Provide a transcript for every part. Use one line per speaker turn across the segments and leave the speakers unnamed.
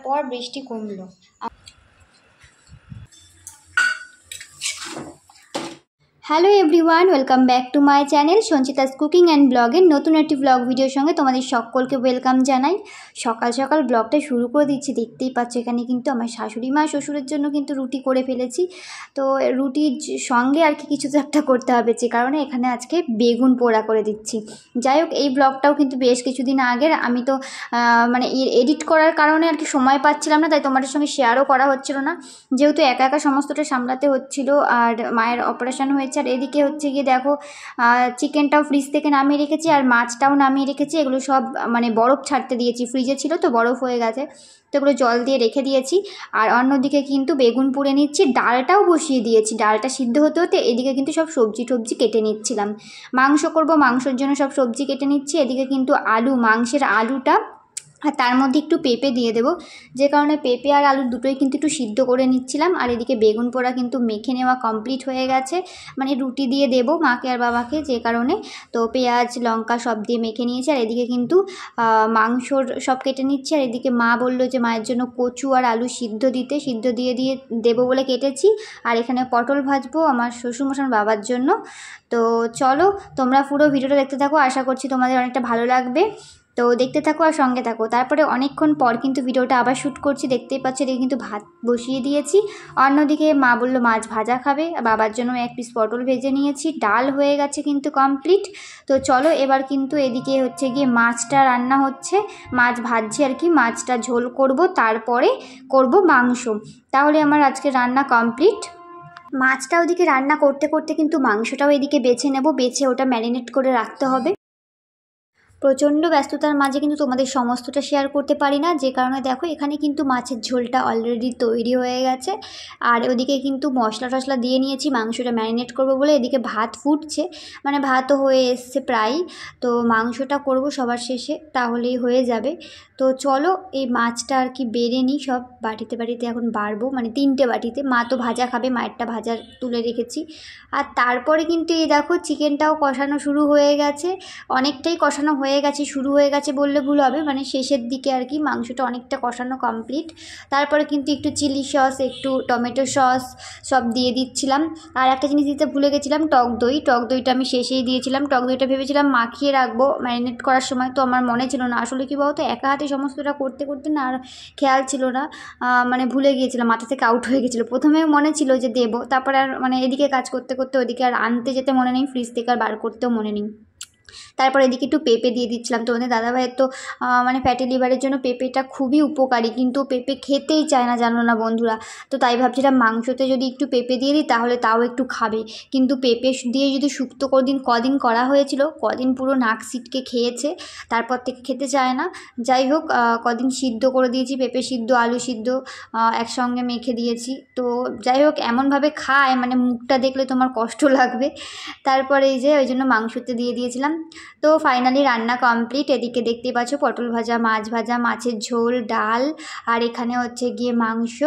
পর বৃষ্টি কমলো। Hello everyone, welcome back to my channel Sanchita's cooking and ব্লগের নতুন একটি ব্লগ ভিডিওর সঙ্গে তোমাদের সকলকে ওয়েলকাম জানাই। সকাল সকাল ব্লগটা শুরু করে দিচ্ছি। দেখতেই পাচ্ছ এখানে কিন্তু আমার শাশুড়ি মা শ্বশুরের জন্য কিন্তু রুটি করে ফেলেছি। তো রুটির সঙ্গে আর কি কিছু তো একটা করতে হবে, যে কারণে এখানে আজকে বেগুন পোড়া করে দিচ্ছি। যাই হোক, এই ব্লগটাও কিন্তু বেশ কিছুদিন আগের। আমি তো মানে এডিট করার কারণে আর কি সময় পাচ্ছিলাম না, তাই তোমাদের সঙ্গে শেয়ারও করা হচ্ছিল না, যেহেতু একা একা সমস্তটা সামলাতে হচ্ছিল। আর মায়ের অপারেশন হয়েছে। আর এদিকে হচ্ছে গিয়ে দেখো চিকেনটাও ফ্রিজ থেকে নামিয়ে রেখেছি, আর মাছটাও নামিয়ে রেখেছি। এগুলো সব মানে বরফ ছাড়তে দিয়েছি, ফ্রিজে ছিল তো বরফ হয়ে গেছে, তো এগুলো জল দিয়ে রেখে দিয়েছি। আর অন্যদিকে কিন্তু বেগুন পুড়ে নিচ্ছি, ডালটাও বসিয়ে দিয়েছি। ডালটা সিদ্ধ হতে হতে এদিকে কিন্তু সব সবজি টবজি কেটে নিচ্ছিলাম। মাংস করব, মাংসের জন্য সব সবজি কেটে নিচ্ছি। এদিকে কিন্তু আলু, মাংসের আলুটা আর তার মধ্যে একটু পেঁপে দিয়ে দেবো, যে কারণে পেঁপে আর আলু দুটোই কিন্তু একটু সিদ্ধ করে নিচ্ছিলাম। আর এদিকে বেগুন পোড়া কিন্তু মেখে নেওয়া কমপ্লিট হয়ে গেছে, মানে রুটি দিয়ে দেবো মাকে আর বাবাকে, যে কারণে তো পেঁয়াজ লঙ্কা সব দিয়ে মেখে নিয়েছি। আর এদিকে কিন্তু মাংসর সব কেটে নিচ্ছি। আর এদিকে মা বললো যে মায়ের জন্য কচু আর আলু সিদ্ধ দিয়ে দেবো বলে কেটেছি। আর এখানে পটল ভাজবো আমার শ্বশুরমশাই বাবার জন্য। তো চলো তোমরা পুরো ভিডিওটা দেখতে থাকো, আশা করছি তোমাদের অনেকটা ভালো লাগবে। তো দেখতে থাকো আর সঙ্গে থাকো। তারপরে অনেকক্ষণ পর কিন্তু ভিডিওটা আবার শ্যুট করছি, দেখতেই পাচ্ছি। এদিকে কিন্তু ভাত বসিয়ে দিয়েছি। অন্যদিকে মা বললো মাছ ভাজা খাবে, বাবার জন্য এক পিস পটল ভেজে নিয়েছি। ডাল হয়ে গেছে কিন্তু কমপ্লিট। তো চলো এবার কিন্তু এদিকে হচ্ছে গিয়ে মাছটা রান্না হচ্ছে, মাছ ভাজছি আর কি। মাছটা ঝোল করব, তারপরে করব মাংস, তাহলে আমার আজকে রান্না কমপ্লিট। মাছটা ওদিকে রান্না করতে করতে কিন্তু মাংসটাও এদিকে বেছে নেব, বেছে ওটা ম্যারিনেট করে রাখতে হবে। প্রচণ্ড ব্যস্ততার মাঝে কিন্তু তোমাদের সমস্তটা শেয়ার করতে পারি না, যে কারণে দেখো এখানে কিন্তু মাছের ঝোলটা অলরেডি তৈরি হয়ে গেছে। আর ওদিকে কিন্তু মশলা টশলা দিয়ে নিয়েছি মাংসটা ম্যারিনেট করবো বলে। এদিকে ভাত ফুটছে, মানে ভাতও হয়ে এসছে প্রায়। তো মাংসটা করব সবার শেষে, তাহলেই হয়ে যাবে। তো চলো এই মাছটা আর কি বেড়ে নিই, সব বাটিতে এখন বাড়বো, মানে 3টে বাটিতে। মা তো ভাজা খাবে, মায়েরটা ভাজা তুলে রেখেছি। আর তারপরে কিন্তু এই দেখো চিকেনটাও কষানো শুরু হয়ে গেছে, অনেকটাই কষানো হয়ে গেছে। শুরু হয়ে গেছে বললে ভুল হবে, মানে শেষের দিকে আর কি মাংসটা অনেকটা কষানো কমপ্লিট। তারপরে কিন্তু একটু চিলি সস, একটু টমেটো সস সব দিয়ে দিচ্ছিলাম। আর একটা জিনিস দিতে ভুলে গেছিলাম, টক দইটা আমি শেষেই দিয়েছিলাম। টক দইটা ভেবেছিলাম মাখিয়ে রাখবো ম্যারিনেট করার সময়, তো আমার মনে ছিল না। আসলে কি বলতো, একা হাতে সমস্তটা করতে করতে না আর খেয়াল ছিল না, মানে ভুলে গিয়েছিলাম, মাথা থেকে আউট হয়ে গেছিলো। প্রথমে মনে ছিল যে দেবো, তারপরে আর মানে এদিকে কাজ করতে করতে ওদিকে আর আনতে যেতে মনে নেই, ফ্রিজ থেকে আর বার করতেও মনে নেই। তারপর এদিকে একটু পেঁপে দিয়ে দিচ্ছিলাম। তোমাদের দাদাভাইয়ের তো মানে ফ্যাটি লিভারের জন্য পেঁপেটা খুবই উপকারী, কিন্তু পেঁপে খেতেই চায় না, জানো না বন্ধুরা। তো তাই ভাবছিলাম মাংসতে যদি একটু পেঁপে দিয়ে দিই তাহলে তাও একটু খাবে, কিন্তু পেঁপে দিয়ে যদি শুক্তো কদিন করা হয়েছিল, কদিন পুরো নাক সিটকে খেয়েছে, তারপর থেকে খেতে চায় না। যাই হোক, কদিন সিদ্ধ করে দিয়েছি, পেঁপে সিদ্ধ আলু সিদ্ধ একসঙ্গে মেখে দিয়েছি। তো যাই হোক, এমনভাবে খায় মানে মুখটা দেখলে তোমার কষ্ট লাগবে। তারপরে এই যে ওই জন্য মাংসতে দিয়ে দিয়েছিলাম। তো ফাইনালি রান্না কমপ্লিট। এদিকে দেখতেই পাচ্ছ পটল ভাজা, মাছ ভাজা, মাছের ঝোল, ডাল, আর এখানে হচ্ছে গিয়ে মাংস,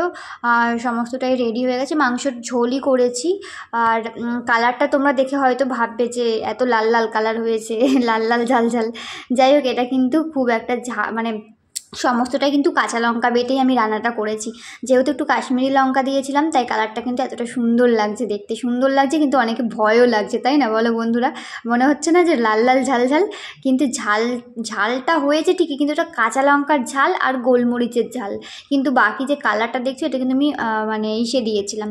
আর সমস্তটাই রেডি হয়ে গেছে। মাংসর ঝোলই করেছি। আর কালারটা তোমরা দেখে হয়তো ভাববে যে এত লাল লাল কালার হয়েছে, লাল লাল ঝাল ঝাল। যাই হোক, এটা কিন্তু খুব একটা মানে সমস্তটাই কিন্তু কাঁচা লঙ্কা বেটেই আমি রান্নাটা করেছি। যেহেতু একটু কাশ্মীরি লঙ্কা দিয়েছিলাম, তাই কালারটা কিন্তু এতটা সুন্দর লাগছে, দেখতে সুন্দর লাগছে, কিন্তু অনেকে ভয়ও লাগছে, তাই না বলো বন্ধুরা? মনে হচ্ছে না যে লাল লাল ঝাল ঝাল? কিন্তু ঝালটা হয়েছে ঠিকই, কিন্তু এটা কাঁচা লঙ্কার ঝাল আর গোলমরিচের ঝাল। কিন্তু বাকি যে কালারটা দেখছো, এটা কিন্তু আমি মানে ইসে দিয়েছিলাম।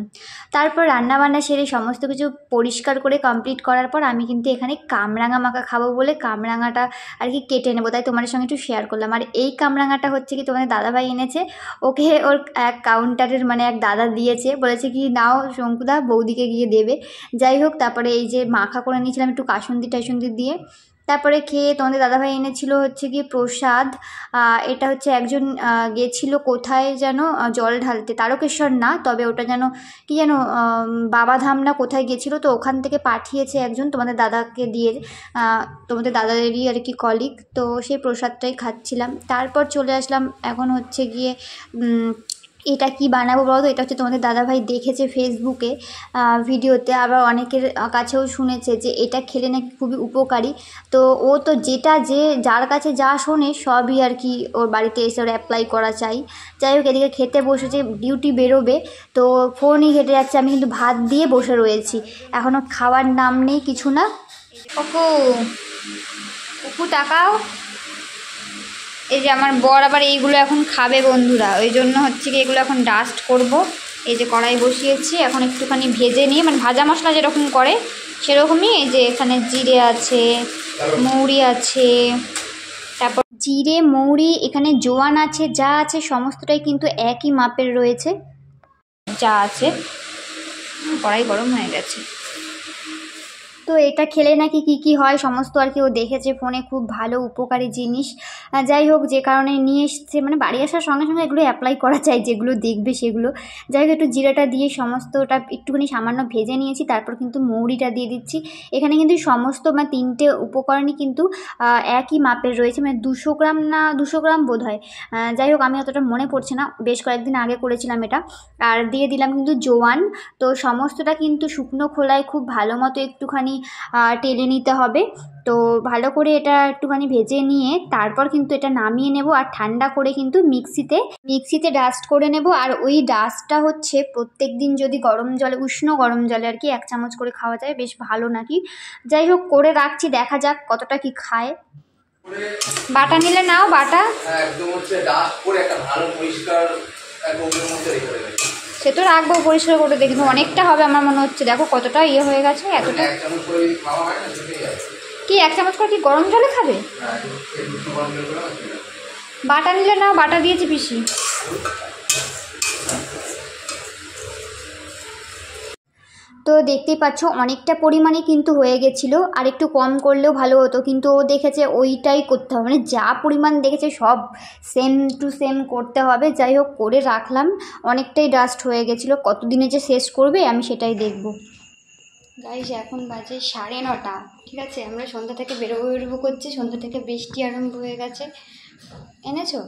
তারপর রান্নাবান্না সেরে সমস্ত কিছু পরিষ্কার করে কমপ্লিট করার পর আমি কিন্তু এখানে কামরাঙা মাখা খাবো বলে কামরাঙাটা আর কি কেটে নেবো, তাই তোমাদের সঙ্গে একটু শেয়ার করলাম। আর এই কামরাঙাটা হচ্ছে কি তোমাদের দাদাভাই এনেছে, ওকে ওর এক কাউন্টারের মানে এক দাদা দিয়েছে, বলেছে কি নাও শঙ্কুদা, বৌদিকে গিয়ে দেবে। যাই হোক, তারপরে এই যে মাখা করে নিয়েছিলাম একটু কাসুন্দি টাসুন্দি দিয়ে। তারপরে খেয়ে তোমাদের দাদাভাই এনেছিল হচ্ছে গিয়ে প্রসাদ। এটা হচ্ছে একজন গেছিল কোথায় যেন জল ঢালতে, তারকেশ্বর না, তবে ওটা যেন কি যেন বাবাধাম না কোথায় গেছিলো, তো ওখান থেকে পাঠিয়েছে একজন তোমাদের দাদাকে দিয়ে, তোমাদের দাদাদেরই আর কি কলিগ। তো সেই প্রসাদটাই খাচ্ছিলাম। তারপর চলে আসলাম এখন হচ্ছে গিয়ে এটা কি বানাবো বলো তো? এটা হচ্ছে তোমাদের দাদাভাই দেখেছে ফেসবুকে ভিডিওতে, আবার অনেকের কাছেও শুনেছে যে এটা খেলে নাকি খুবই উপকারী। তো ও তো যার কাছে যা শোনে সবই আর কি ওর বাড়িতে এসে ওর অ্যাপ্লাই করা চাই। যাই হোক, এদিকে খেতে বসেছে, ডিউটি বেরোবে, তো ফোনই ঘেটে যাচ্ছে। আমি কিন্তু ভাত দিয়ে বসে রয়েছি, এখনও খাওয়ার নাম নেই কিছু না। অপু অপু তাকাও। এই যে আমার বর আবার এইগুলো এখন খাবে বন্ধুরা, ওই জন্য হচ্ছে কি এগুলো এখন ডাস্ট করব। এই যে কড়াই বসিয়েছি, এখন একটুখানি ভেজে নিয়ে, মানে ভাজা মশলা যেরকম করে সেরকমই। এই যে এখানে জিরে আছে, মৌরি আছে, তারপর জিরে মৌরি, এখানে জোয়ান আছে, যা আছে সমস্তটাই কিন্তু একই মাপের রয়েছে যা আছে। কড়াই গরম হয়ে গেছে। তো এটা খেলে নাকি কি হয় সমস্ত আর কি ও দেখেছে ফোনে, খুব ভালো উপকারী জিনিস। যাই হোক, যে কারণে নিয়ে এসছে, মানে বাড়ি আসার সঙ্গে সঙ্গে এগুলো অ্যাপ্লাই করা চাই, যেগুলো দেখবে সেগুলো। যাই হোক, একটু জিরাটা দিয়ে সমস্তটা একটুখানি সামান্য ভেজে নিয়েছি, তারপর কিন্তু মৌরিটা দিয়ে দিচ্ছি। এখানে কিন্তু সমস্ত মানে 3টে উপকরণই কিন্তু একই মাপের রয়েছে, মানে 200 গ্রাম না 200 গ্রাম বোধ হয়। যাই হোক, আমি অতটা মনে পড়ছে না, বেশ কয়েকদিন আগে করেছিলাম এটা। আর দিয়ে দিলাম কিন্তু জোয়ান। তো সমস্তটা কিন্তু শুকনো খোলায় খুব ভালো মতো একটুখানি টেলে নিতে হবে। তো ভালো করে এটা একটুখানি ভেজে নিয়ে তারপর কিন্তু এটা নামিয়ে নেব, আর ঠান্ডা করে কিন্তু মিক্সিতে ডাস্ট করে নেব। আর ওই ডাস্টটা হচ্ছে প্রত্যেক দিন যদি উষ্ণ গরম জলে আর কি 1 চামচ করে খাওয়া যায়, বেশ ভালো নাকি। যাই হোক, করে রাখছি, দেখা যাক কতটা কি খায়। বাটা নিলে নাও, বাটা
একদম হচ্ছে ডাস্ট করে একটা ভালো পরিষ্কার একদমের মধ্যে রেখে দেবে।
সে তো রাখবো পরিষ্কার করে, দেখি অনেকটা হবে আমার মনে হচ্ছে। দেখো কতটা ইয়ে হয়ে গেছে, এতটা।
1 চামচ করে যদি খাওয়া হয় না সেটাই আছে।
কি 1 চামচ করে কি গরম জলে খাবে?
হ্যাঁ, একটু গরম জল করে আছে।
বাটা নিলে নাও, বাটা দিয়েছি পিসি। তো দেখতেই পাচ্ছ অনেকটা পরিমাণে কিন্তু হয়ে গেছিলো, আর একটু কম করলেও ভালো হতো, কিন্তু ও দেখেছে ওইটাই করতে হবে, মানে যা পরিমাণ দেখেছে সব সেম টু সেম করতে হবে। যাই হোক, করে রাখলাম, অনেকটাই ডাস্ট হয়ে গেছিলো, কতদিনে যে শেষ করবে আমি সেটাই দেখব। গাইস, এখন বাজে 9:30, ঠিক আছে? আমরা সন্ধ্যা থেকে বেরোবো করছি, সন্ধ্যা থেকে বৃষ্টি আরম্ভ হয়ে গেছে, এনেছো?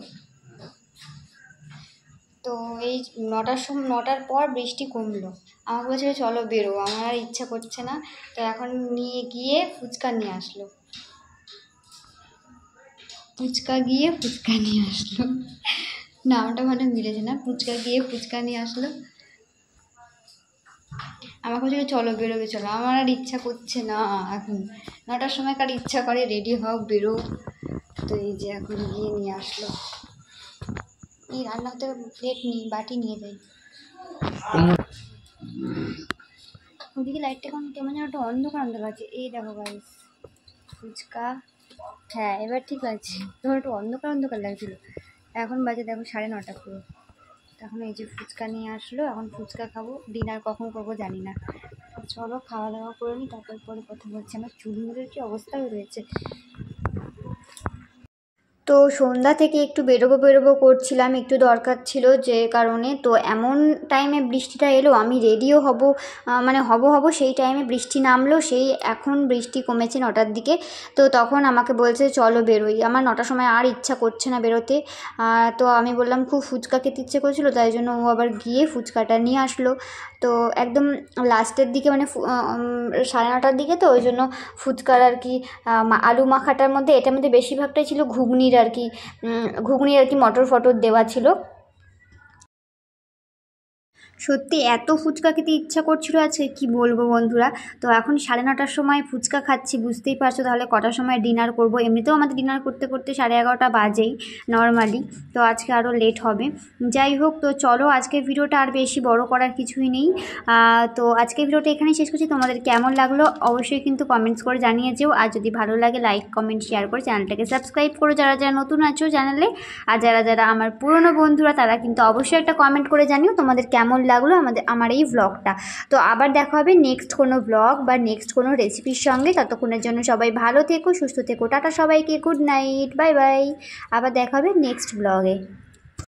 তো এই 9টার পর বৃষ্টি কমলো, আমাকে বলছিল চলো বেরো, আমার আর ইচ্ছা করছে না। তো এখন নিয়ে গিয়ে ফুচকা নিয়ে আসলো, নামটা মানে মিলেছে না, ফুচকা নিয়ে আসলো। আমাকে বলছিল চলো বেরোবে, চলো, আমার আর ইচ্ছা করছে না এখন। 9টার সময় কার ইচ্ছা করে রেডি হও বেরো। তো এই যে এখন গিয়ে নিয়ে আসলো। এই রান্না হতে প্লেট বাটি নিয়ে যাই। ওদিকে লাইটটা এখন কেমন যেন একটা অন্ধকার আছে। এই দেখো গাইস, ফুচকা, হ্যাঁ এবার ঠিক লাগছে, তোমার একটু অন্ধকার লাগছিলো। এখন বাজে দেখো 9:30 পুরো। এখন এই যে ফুচকা নিয়ে আসলো, এখন ফুচকা খাবো, ডিনার কখন করবো জানি না। চলো খাওয়া দাওয়া করে নিই, তারপর পরে কথা বলছি। আমার চুলগুলোর কি অবস্থা রয়েছে। তো সন্ধ্যা থেকে একটু বেরোবো করছিলাম, একটু দরকার ছিল যে কারণে। তো এমন টাইমে বৃষ্টিটা এলো, আমি রেডিও হব, মানে হব সেই টাইমে বৃষ্টি নামলো। সেই এখন বৃষ্টি কমেছে 9টার দিকে। তো তখন আমাকে বলছে চলো বেরোই। আমার 9টার সময় আর ইচ্ছা করছে না বেরোতে। তো আমি বললাম খুব ফুচকা খেতে ইচ্ছে করছিলো, তাই জন্য ও আবার গিয়ে ফুচকাটা নিয়ে আসলো। তো একদম লাস্টের দিকে, মানে 9:30টার দিকে, তো ওই জন্য ফুচকার আর কি আলু মাখাটার মধ্যে, এটার মধ্যে বেশিরভাগটাই ছিল ঘুগনির আর কি মটর ফটর দেওয়া ছিল। সত্যি এত ফুচকা খেতে ইচ্ছা করছিল আজকে, কি বলবো বন্ধুরা। তো এখন 9:30টার সময় ফুচকা খাচ্ছি, বুঝতেই পারছো তাহলে কটার সময় ডিনার করব। এমনিতেও আমাদের ডিনার করতে 11:30 বাজেই নর্মালি, তো আজকে আরও লেট হবে। যাই হোক, তো চলো আজকের ভিডিওটা আর বেশি বড় করার কিছুই নেই। তো আজকের ভিডিওটা এখানেই শেষ করছি। তোমাদের কেমন লাগলো অবশ্যই কিন্তু কমেন্টস করে জানিয়ে যেও, আর যদি ভালো লাগে লাইক কমেন্ট শেয়ার করে চ্যানেলটাকে সাবস্ক্রাইব করো যারা যারা নতুন আছো চ্যানেলে। আর যারা যারা আমার পুরনো বন্ধুরা তারা কিন্তু অবশ্যই একটা কমেন্ট করে জানিও তোমাদের কেমন লাগলো আমার এই ব্লগটা। তো আবার দেখা হবে নেক্সট কোনো ব্লগ বা নেক্সট কোনো রেসিপির সঙ্গে। ততক্ষণের জন্য সবাই ভালো থেকো, সুস্থ থেকো, টাটা সবাইকে, গুড নাইট, বাই বাই। আবার দেখা হবে নেক্সট ব্লগে।